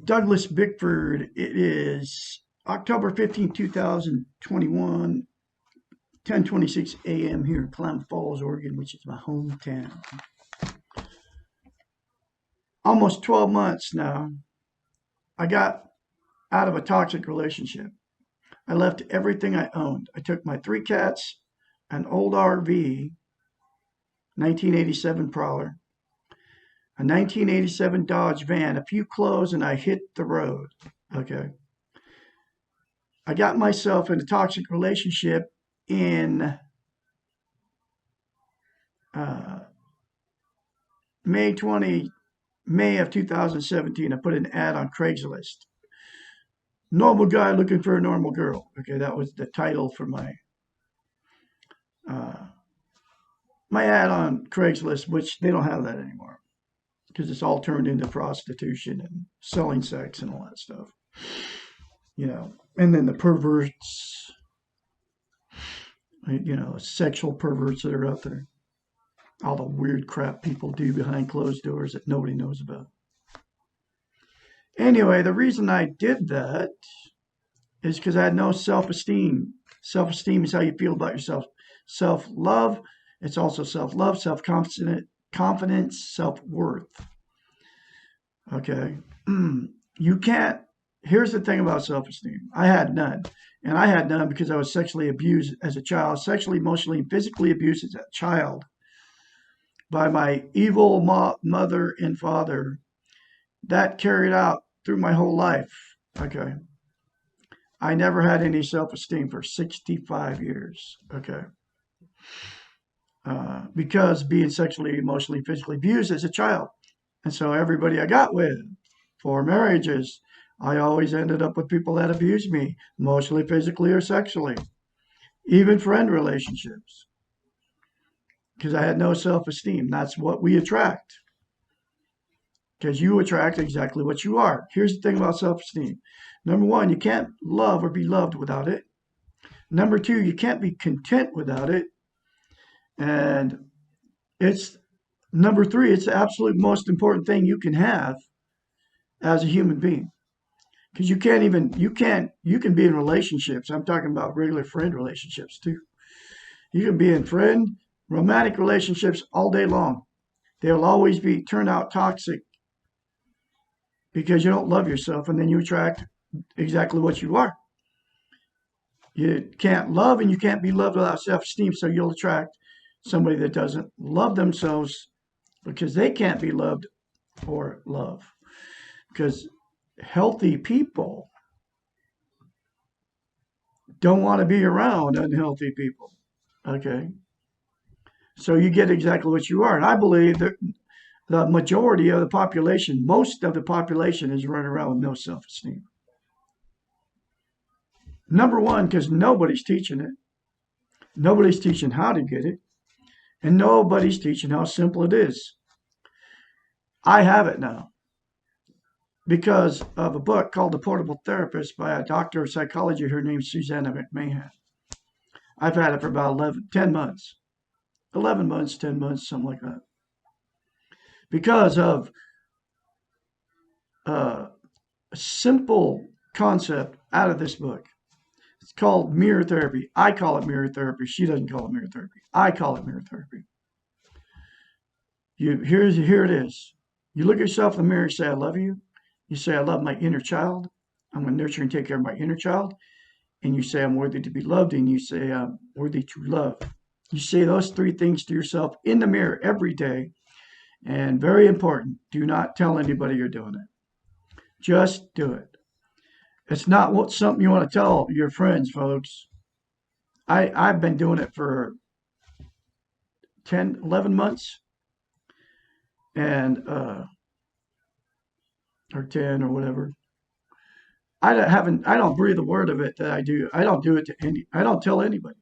Douglas Bickford. It is October 15th, 2021, 10:26 a.m. here in Klamath Falls, Oregon, which is my hometown. Almost 12 months now. I got out of a toxic relationship. I left everything I owned. I took my 3 cats, an old RV, 1987 Prowler, a 1987 Dodge van, a few clothes, and I hit the road. Okay. I got myself in a toxic relationship in uh, May of 2017. I put an ad on Craigslist. Normal guy looking for a normal girl. Okay, that was the title for uh, my ad on Craigslist, which they don't have that anymore because it's all turned into prostitution and selling sex and all that stuff. And then the perverts, sexual perverts that are out there. All the weird crap people do behind closed doors that nobody knows about. Anyway, the reason I did that is because I had no self-esteem. Self-esteem is how you feel about yourself. Self-love, it's also self-love, self-confidence, self-worth. Okay. You can't, here's the thing about self-esteem. I had none. And I had none because I was sexually abused as a child, sexually, emotionally, and physically abused as a child by my evil mother and father. That carried out through my whole life. Okay. I never had any self-esteem for 65 years. Okay. Because being sexually, emotionally, physically abused as a child. And so everybody I got with, 4 marriages, I always ended up with people that abused me, emotionally, physically, or sexually. Even friend relationships. Because I had no self-esteem. That's what we attract. Because you attract exactly what you are. Here's the thing about self-esteem. Number one, you can't love or be loved without it. Number two, you can't be content without it. And it's number three, it's the absolute most important thing you can have as a human being. Because you can be in relationships. I'm talking about regular friend relationships too. You can be in romantic relationships all day long. They'll always turn out toxic because you don't love yourself, and then you attract exactly what you are. You can't love and you can't be loved without self-esteem, so you'll attract somebody that doesn't love themselves because they can't be loved or love. Because healthy people don't want to be around unhealthy people. Okay? So you get exactly what you are. And I believe that the majority of the population, most of the population, is running around with no self-esteem. Number one, because nobody's teaching it. Nobody's teaching how to get it. And nobody's teaching how simple it is. I have it now because of a book called The Portable Therapist by a doctor of psychology here named Susanna McMahon. I've had it for about 10 months. 11 months, 10 months, something like that. Because of a simple concept out of this book. It's called mirror therapy. I call it mirror therapy. She doesn't call it mirror therapy. I call it mirror therapy. Here it is. You look at yourself in the mirror, you say, I love you. You say, I love my inner child. I'm going to nurture and take care of my inner child. And you say, I'm worthy to be loved. And you say, I'm worthy to love. You say those 3 things to yourself in the mirror every day. And very important, do not tell anybody you're doing it. Just do it. It's not something you want to tell your friends, folks. I've been doing it for 10, 11 months. And, or 10 or whatever. I don't breathe a word of it that I do. I don't do it I don't tell anybody.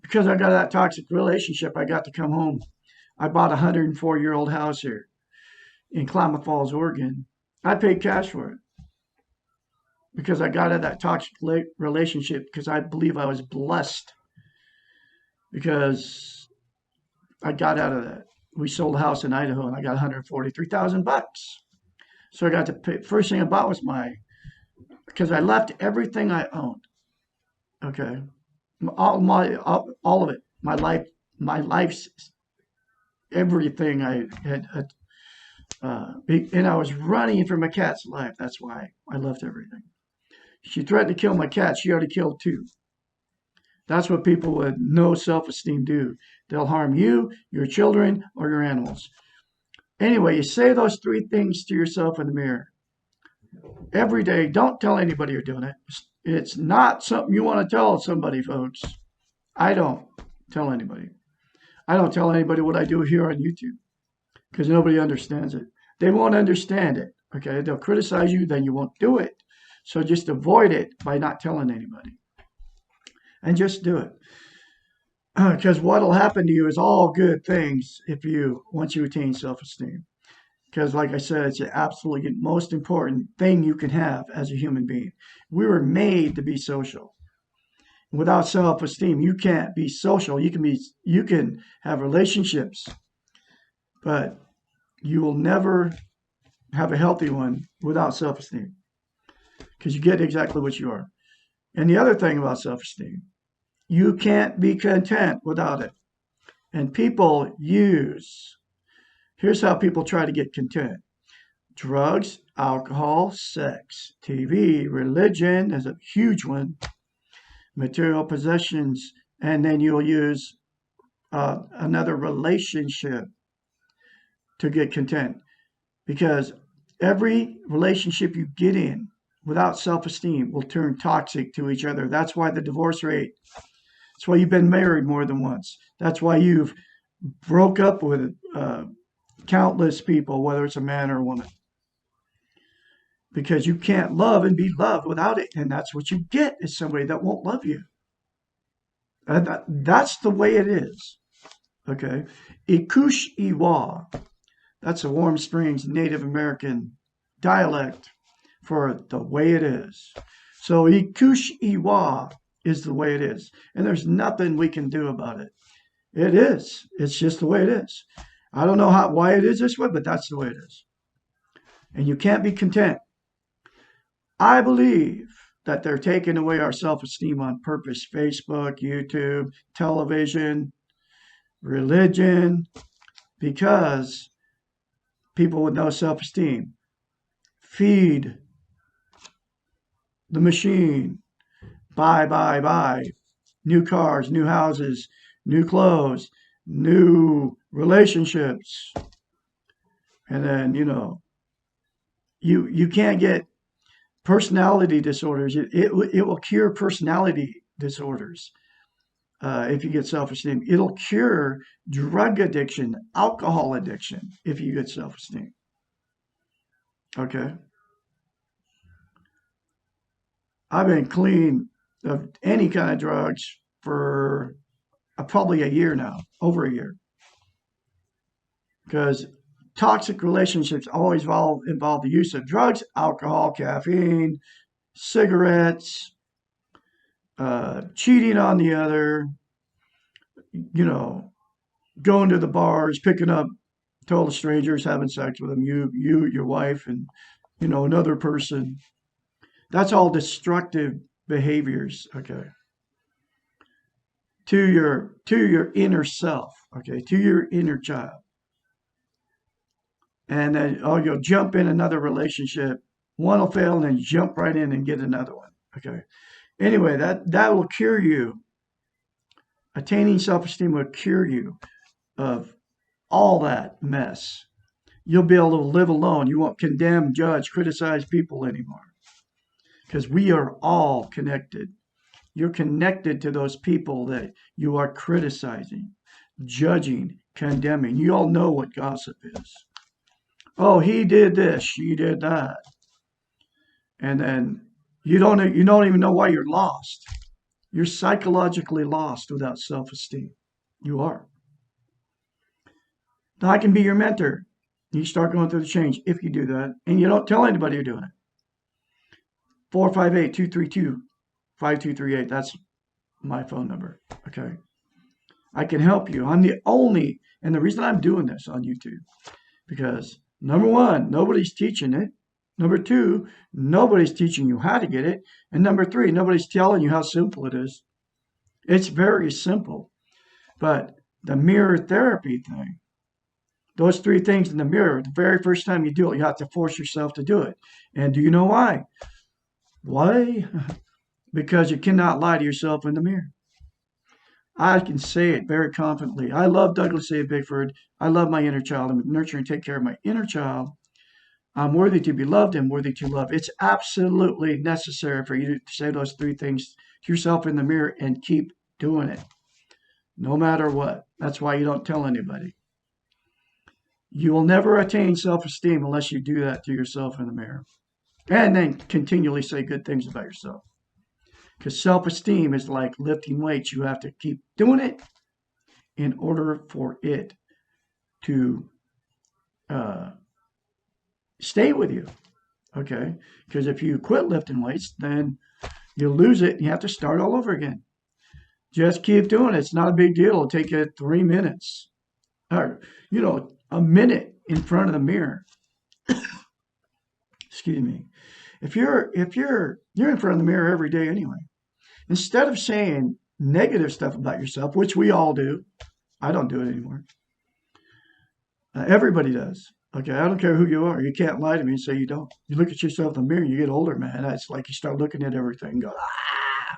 Because I got that toxic relationship, I got to come home. I bought a 104-year-old house here in Klamath Falls, Oregon. I paid cash for it because I got out of that toxic relationship because I believe I was blessed because I got out of that. We sold a house in Idaho and I got $143,000. So I got to pay. First thing I bought was because I left everything I owned. Okay, all of it, my life's everything I had, and I was running for my cat's life. That's why I left everything. She threatened to kill my cat. She already killed two. That's what people with no self-esteem do. They'll harm you, your children, or your animals. Anyway, you say those three things to yourself in the mirror every day. Don't tell anybody you're doing it. It's not something you want to tell somebody, folks. I don't tell anybody. I don't tell anybody what I do here on YouTube because nobody understands it. They won't understand it. Okay, they'll criticize you, then you won't do it. So just avoid it by not telling anybody, and just do it. Because what'll happen to you is all good things if you once you attain self-esteem. Because, like I said, it's the absolutely most important thing you can have as a human being. We were made to be social. Without self-esteem, you can't be social. You can have relationships, but you will never have a healthy one without self-esteem because you get exactly what you are. And the other thing about self-esteem, you can't be content without it. And here's how people try to get content: drugs, alcohol, sex, TV, religion is a huge one, material possessions, and then you'll use another relationship to get content. Because every relationship you get in without self-esteem will turn toxic to each other. That's why the divorce rate. That's why you've been married more than once. That's why you've broke up with countless people, whether it's a man or a woman. Because you can't love and be loved without it. And that's what you get is somebody that won't love you. That's the way it is. Okay. Ikush Iwa. That's a Warm Springs Native American dialect for the way it is. So Ikush Iwa is the way it is. And there's nothing we can do about it. It is. It's just the way it is. I don't know why it is this way, but that's the way it is. And you can't be content. I believe that they're taking away our self-esteem on purpose. Facebook, YouTube, television, religion, because people with no self-esteem feed the machine. Buy, buy, buy. New cars, new houses, new clothes, new relationships. And then, you can't get personality disorders. It will cure personality disorders if you get self-esteem. It'll cure drug addiction, alcohol addiction if you get self-esteem. Okay. I've been clean of any kind of drugs for probably a year now, over a year. Because toxic relationships always involve the use of drugs, alcohol, caffeine, cigarettes, cheating on the other, you know, going to the bars, picking up total strangers, having sex with them, your wife, and another person. That's all destructive behaviors. Okay, to your inner self. Okay, to your inner child, and then you'll jump in another relationship. One will fail, and then jump right in and get another one. Okay. Anyway, that will cure you. Attaining self-esteem will cure you of all that mess. You'll be able to live alone. You won't condemn, judge, criticize people anymore. Because we are all connected. You're connected to those people that you are criticizing, judging, condemning. You all know what gossip is. Oh, he did this, she did that. And then you don't even know why you're lost. You're psychologically lost without self-esteem. You are. Now, I can be your mentor. You start going through the change if you do that, and you don't tell anybody you're doing it. 458-232-5238. That's my phone number. Okay. I can help you. I'm the only, and the reason I'm doing this on YouTube, because number one, nobody's teaching it. Number two, nobody's teaching you how to get it. And number three, nobody's telling you how simple it is. It's very simple. But the mirror therapy thing, those three things in the mirror, the very first time you do it, you have to force yourself to do it. And do you know why? Why? Because you cannot lie to yourself in the mirror. I can say it very confidently. I love Douglas A. Bickford. I love my inner child. I'm nurturing and take care of my inner child. I'm worthy to be loved and worthy to love. It's absolutely necessary for you to say those three things to yourself in the mirror and keep doing it, no matter what. That's why you don't tell anybody. You will never attain self-esteem unless you do that to yourself in the mirror. And then continually say good things about yourself. Because self-esteem is like lifting weights. You have to keep doing it in order for it to stay with you. Okay? Because if you quit lifting weights, then you lose it and you have to start all over again. Just keep doing it. It's not a big deal. It'll take you 3 minutes or, a minute in front of the mirror. Excuse me. If you're in front of the mirror every day anyway, instead of saying negative stuff about yourself, which we all do, I don't do it anymore. Everybody does. Okay, I don't care who you are. You can't lie to me and say you don't. You look at yourself in the mirror, you get older, man. It's like you start looking at everything and go, ah.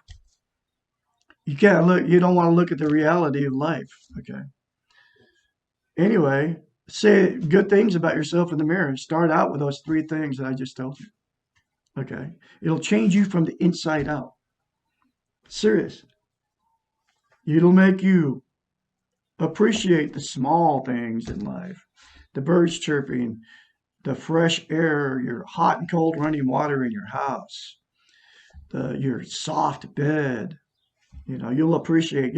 You can't look, you don't want to look at the reality of life. Okay. Anyway, say good things about yourself in the mirror. Start out with those three things that I just told you. Okay. It'll change you from the inside out. Serious. It'll make you appreciate the small things in life. The birds chirping, the fresh air, your hot and cold running water in your house, your soft bed. You'll appreciate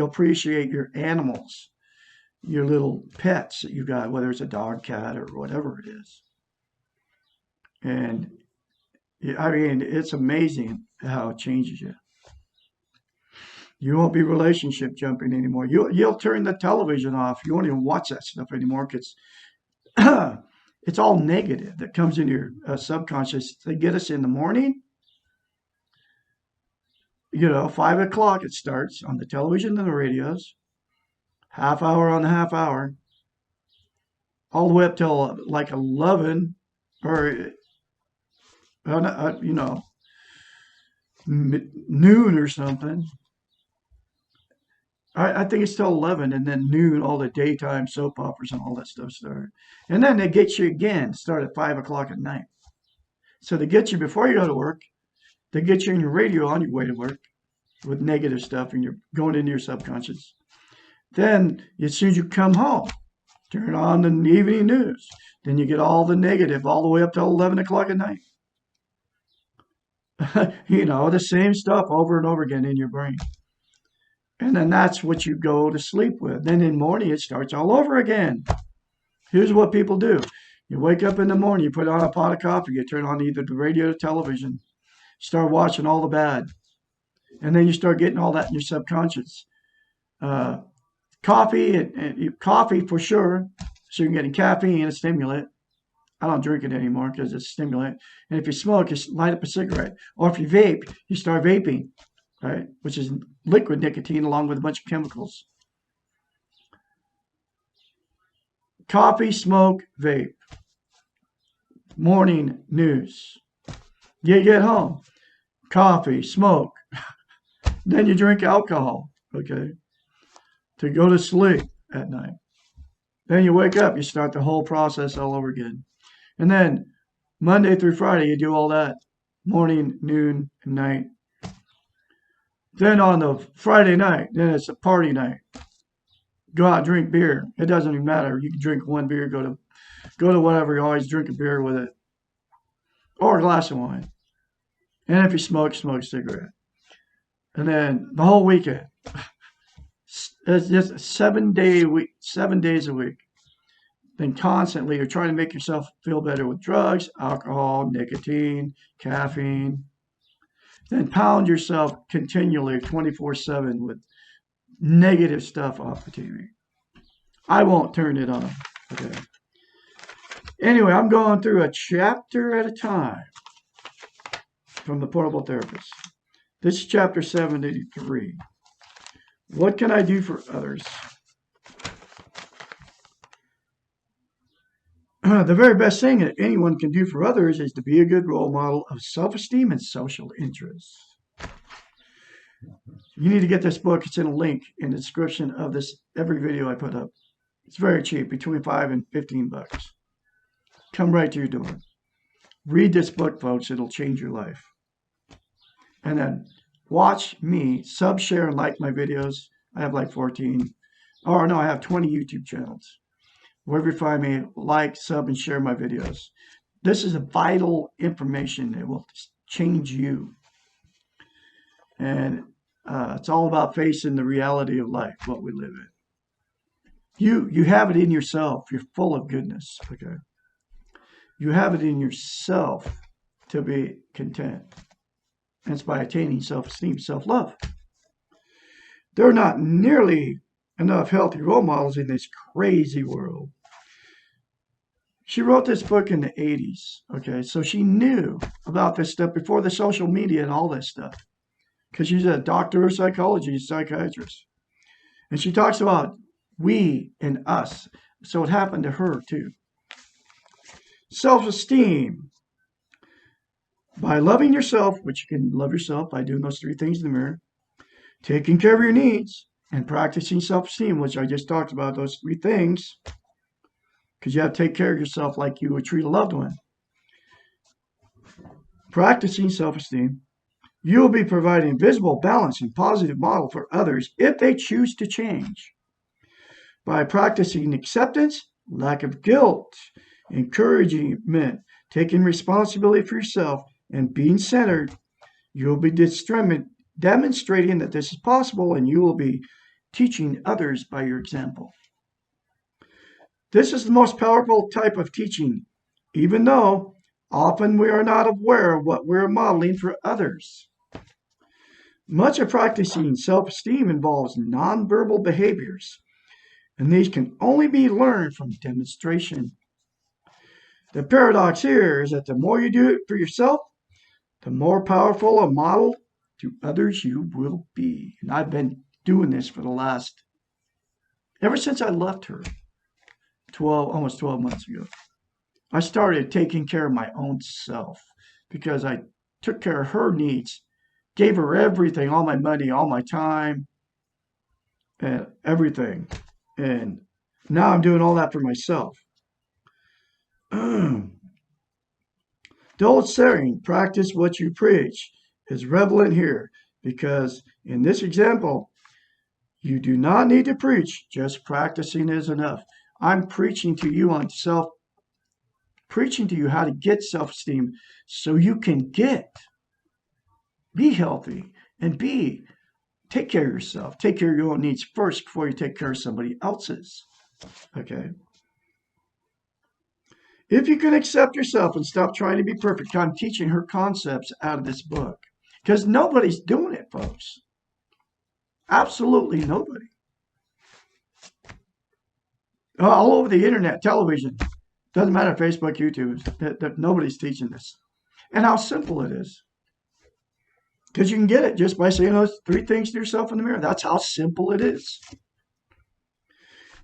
your animals, your little pets that you got, whether it's a dog, cat, or whatever it is. And I mean, it's amazing how it changes you. You won't be relationship jumping anymore. You'll turn the television off. You won't even watch that stuff anymore because it's all negative that comes in your subconscious. They get us in the morning. 5 o'clock it starts on the television and the radios. Half hour on the half hour. All the way up till like 11 or, noon or something. I think it's till 11 and then noon, all the daytime soap operas and all that stuff start. And then they get you again, start at 5 o'clock at night. So they get you before you go to work. They get you in your radio on your way to work with negative stuff and you're going into your subconscious. Then as soon as you come home, turn on the evening news. Then you get all the negative all the way up till 11 o'clock at night. The same stuff over and over again in your brain. And then that's what you go to sleep with. Then in the morning, it starts all over again. Here's what people do. You wake up in the morning, you put on a pot of coffee, you turn on either the radio or television, start watching all the bad. And then you start getting all that in your subconscious. Coffee for sure. So you're getting caffeine and a stimulant. I don't drink it anymore because it's a stimulant. And if you smoke, you light up a cigarette. Or if you vape, you start vaping. Right, which is liquid nicotine along with a bunch of chemicals. Coffee, smoke, vape. Morning news. You get home. Coffee, smoke. Then you drink alcohol, okay, to go to sleep at night. Then you wake up, you start the whole process all over again. And then Monday through Friday, you do all that. Morning, noon, and night. Then on the Friday night, then it's a party night. Go out, drink beer. It doesn't even matter. You can drink one beer, go to whatever. You always drink a beer with it, or a glass of wine. And if you smoke a cigarette. And then the whole weekend, it's just a 7-day week, 7 days a week. Then constantly, you're trying to make yourself feel better with drugs, alcohol, nicotine, caffeine. Then pound yourself continually 24/7 with negative stuff off the TV. I won't turn it on. Okay. Anyway, I'm going through a chapter at a time from the Portable Therapist. This is chapter 73. What can I do for others? The very best thing that anyone can do for others is to be a good role model of self-esteem and social interest. You need to get this book. It's in a link in the description of this every video I put up. It's very cheap, between $5 and $15. Come right to your door. Read this book, folks. It'll change your life. And then watch me, sub, share, and like my videos. I have like 14. Or no, I have 20 YouTube channels. Wherever you find me, like, sub, and share my videos. This is a vital information that will change you. And it's all about facing the reality of life, what we live in. You have it in yourself. You're full of goodness. Okay. You have it in yourself to be content. And it's by attaining self-esteem, self-love. There are not nearly enough healthy role models in this crazy world. She wrote this book in the 80s. Okay, so she knew about this stuff before the social media and all this stuff, because she's a doctor of psychology, psychiatrist. And she talks about we and us. So it happened to her too. Self-esteem. By loving yourself, which you can love yourself by doing those 3 things in the mirror, taking care of your needs, and practicing self-esteem, which I just talked about, those 3 things, because you have to take care of yourself like you would treat a loved one. Practicing self-esteem, you will be providing a visible, balanced, and positive model for others if they choose to change. By practicing acceptance, lack of guilt, encouragement, taking responsibility for yourself, and being centered, you will be demonstrating that this is possible, and you will be teaching others by your example. This is the most powerful type of teaching, even though often we are not aware of what we're modeling for others. Much of practicing self-esteem involves nonverbal behaviors, and these can only be learned from demonstration. The paradox here is that the more you do it for yourself, the more powerful a model to others you will be. And I've been doing this for ever since I left her almost 12 months ago. I started taking care of my own self because I took care of her needs, gave her everything, all my money, all my time, and everything. And now I'm doing all that for myself. The old saying, practice what you preach, is relevant here because in this example, you do not need to preach, just practicing is enough. I'm preaching to you preaching to you how to get self-esteem so you can be healthy and take care of yourself. Take care of your own needs first before you take care of somebody else's. Okay? If you can accept yourself and stop trying to be perfect, I'm teaching her concepts out of this book. Because nobody's doing it, folks. Absolutely nobody. All over the internet, television, doesn't matter, Facebook, YouTube, nobody's teaching this. And how simple it is. Because you can get it just by saying those 3 things to yourself in the mirror. That's how simple it is.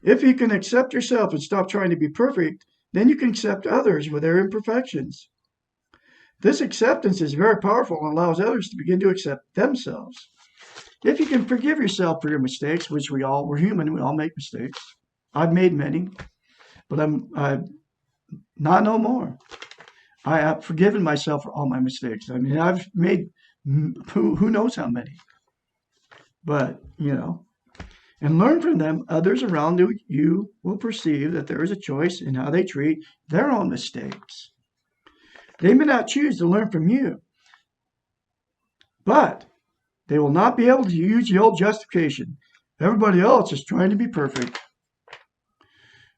If you can accept yourself and stop trying to be perfect, then you can accept others with their imperfections. This acceptance is very powerful and allows others to begin to accept themselves. If you can forgive yourself for your mistakes, which we're human, we all make mistakes. I've made many, but I'm not no more. I have forgiven myself for all my mistakes. I mean, I've made who knows how many. But, and learn from them, others around you will perceive that there is a choice in how they treat their own mistakes. They may not choose to learn from you, but they will not be able to use the old justification. Everybody else is trying to be perfect.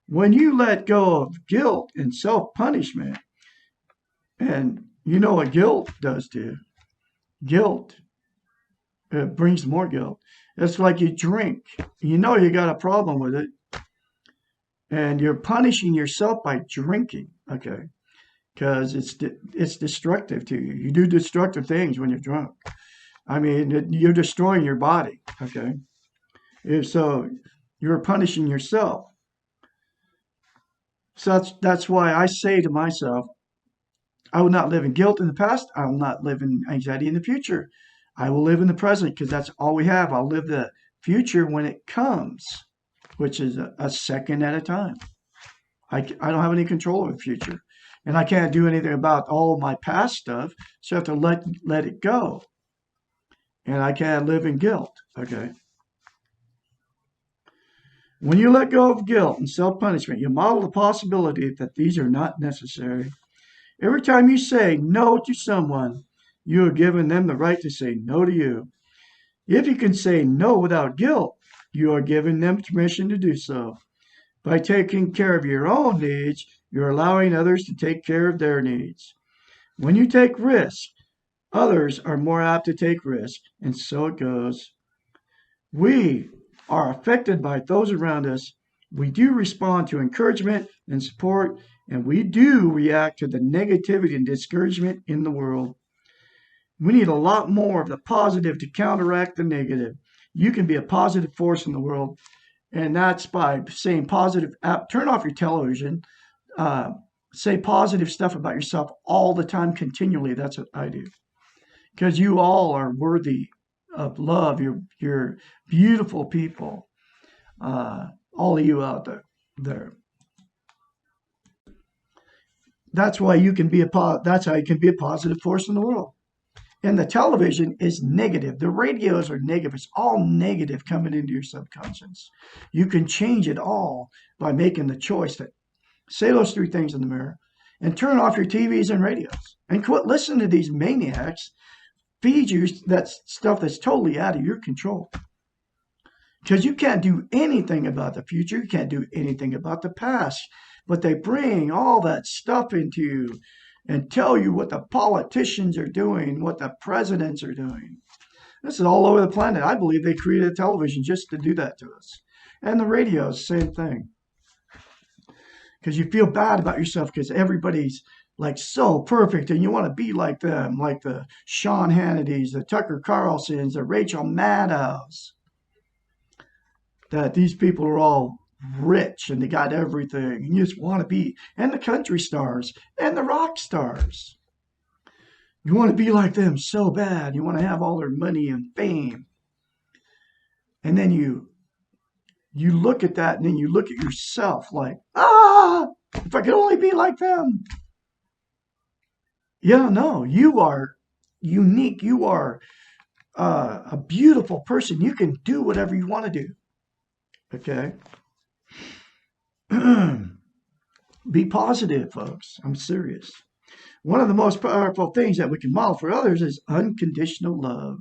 When you let go of guilt and self-punishment, and you know what guilt does to you. Guilt brings more guilt. It's like you drink. You know you got a problem with it. And you're punishing yourself by drinking, okay? Because it's destructive to you. You do destructive things when you're drunk. I mean, you're destroying your body, okay? So you're punishing yourself. So that's why I say to myself, I will not live in guilt in the past. I will not live in anxiety in the future. I will live in the present because that's all we have. I'll live the future when it comes, which is a second at a time. I don't have any control over the future. And I can't do anything about all my past stuff. So I have to let it go. And I can't live in guilt. Okay. When you let go of guilt and self punishment, you model the possibility that these are not necessary. Every time you say no to someone, you are giving them the right to say no to you. If you can say no without guilt, you are giving them permission to do so. By taking care of your own needs, you're allowing others to take care of their needs. When you take risks, others are more apt to take risks, and so it goes. We are affected by those around us. We do respond to encouragement and support, and we do react to the negativity and discouragement in the world. We need a lot more of the positive to counteract the negative. You can be a positive force in the world, and that's by saying positive. Turn off your television. Uh, say positive stuff about yourself all the time, continually. That's what I do because you all are worthy of love. You're beautiful people. All of you out there. That's why you can be that's how you can be a positive force in the world. And the television is negative. The radios are negative. It's all negative coming into your subconscious. You can change it all by making the choice to say those three things in the mirror and turn off your TVs and radios and quit listening to these maniacs feed you that stuff that's totally out of your control. Because you can't do anything about the future. You can't do anything about the past. But they bring all that stuff into you and tell you what the politicians are doing, what the presidents are doing. This is all over the planet. I believe they created television just to do that to us. And the radio is the same thing. Because you feel bad about yourself because everybody's like so perfect and you want to be like them, like the Sean Hannitys, the Tucker Carlsons, the Rachel Maddows. That these people are all rich and they got everything and you just want to be, and the country stars and the rock stars. You want to be like them so bad. You want to have all their money and fame. And then you look at that and then you look at yourself like, if I could only be like them. Yeah, no, you are unique. You are a beautiful person. You can do whatever you want to do. Okay. Be positive, folks. I'm serious. One of the most powerful things that we can model for others is unconditional love.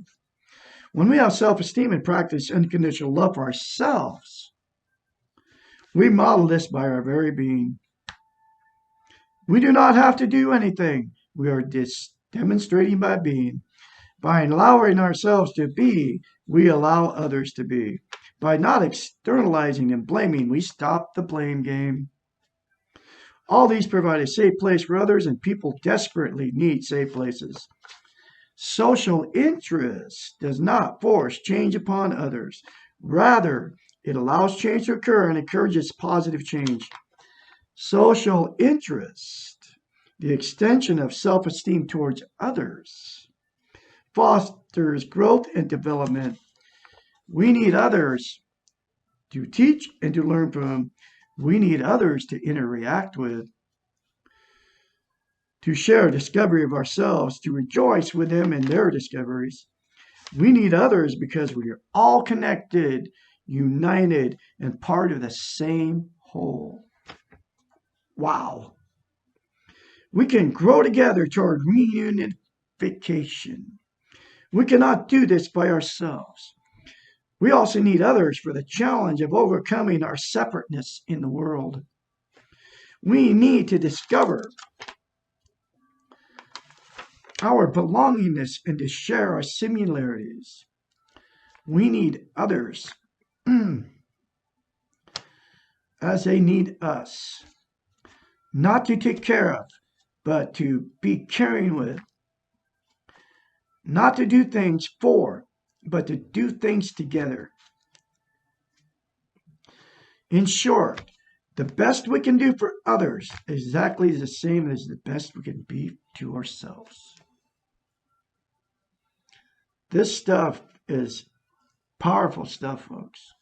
When we have self-esteem and practice unconditional love for ourselves, we model this by our very being. We do not have to do anything. We are demonstrating by being. By allowing ourselves to be, we allow others to be. By not externalizing and blaming, we stop the blame game. All these provide a safe place for others, and people desperately need safe places. Social interest does not force change upon others. Rather, it allows change to occur and encourages positive change. Social interest, the extension of self-esteem towards others, fosters growth and development. We need others to teach and to learn from. We need others to interact with, to share discovery of ourselves, to rejoice with them in their discoveries. We need others because we are all connected, united, and part of the same whole. Wow. We can grow together toward reunification. We cannot do this by ourselves. We also need others for the challenge of overcoming our separateness in the world. We need to discover our belongingness and to share our similarities. We need others as they need us. Not to take care of, but to be caring with. Not to do things for, but to do things together. In short, the best we can do for others is exactly the same as the best we can be to ourselves. This stuff is powerful stuff, folks.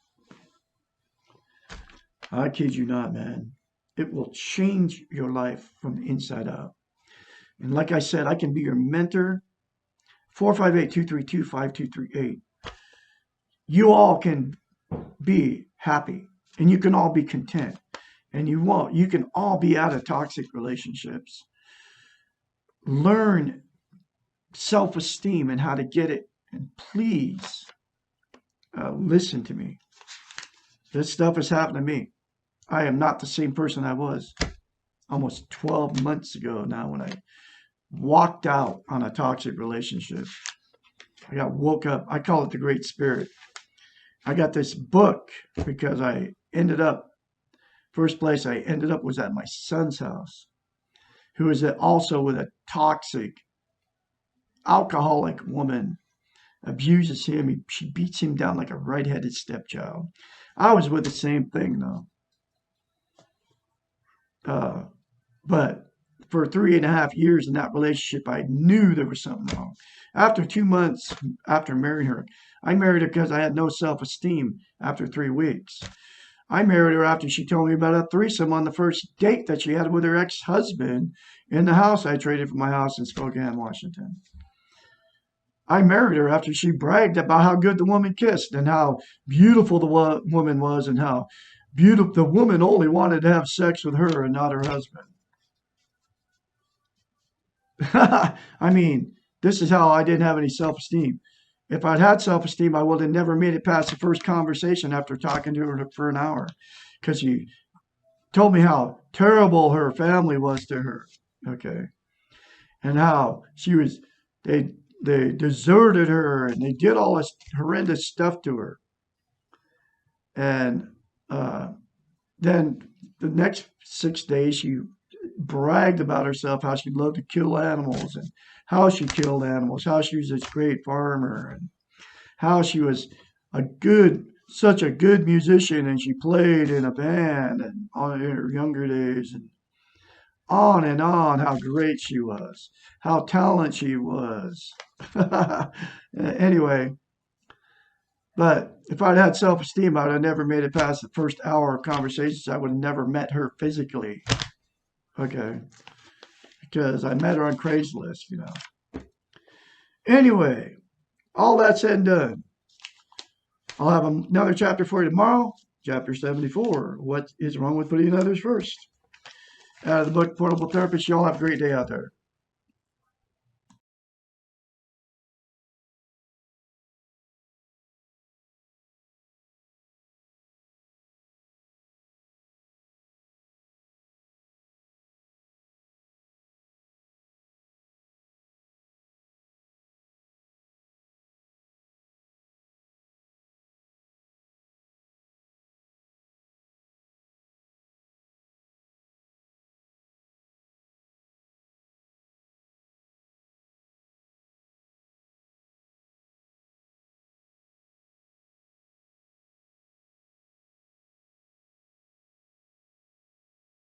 I kid you not, man. It will change your life from the inside out. And like I said, I can be your mentor. 458-232-5238. You all can be happy and you can all be content. And you can all be out of toxic relationships. Learn self-esteem and how to get it. And please listen to me. This stuff has happened to me. I am not the same person I was almost 12 months ago now when I walked out on a toxic relationship. I got woke up. I call it the Great Spirit. I got this book because first place I ended up was at my son's house, who is also with a toxic, alcoholic woman, abuses him. She beats him down like a right-headed stepchild. I was with the same thing, though. But for 3.5 years in that relationship, I knew there was something wrong. After 2 months after marrying her, I married her because I had no self-esteem after 3 weeks. I married her after she told me about a threesome on the first date that she had with her ex-husband in the house I traded for my house in Spokane, Washington. I married her after she bragged about how good the woman kissed and how beautiful the woman was and how beautiful the woman only wanted to have sex with her and not her husband. I mean, this is how I didn't have any self-esteem. If I'd had self-esteem, I would have never made it past the first conversation after talking to her for an hour, because she told me how terrible her family was to her. Okay. And how they deserted her and they did all this horrendous stuff to her. And then the next 6 days, she bragged about herself, how she loved to kill animals and how she killed animals, how she was this great farmer and how she was such a good musician and she played in a band and in her younger days and on how great she was, how talented she was. Anyway, but if I'd had self-esteem, I'd have never made it past the first hour of conversations. I would have never met her physically. Okay. Because I met her on Craigslist. Anyway, all that said and done, I'll have another chapter for you tomorrow, chapter 74. What is wrong with putting others first? Out of the book, Portable Therapist. Y'all have a great day out there.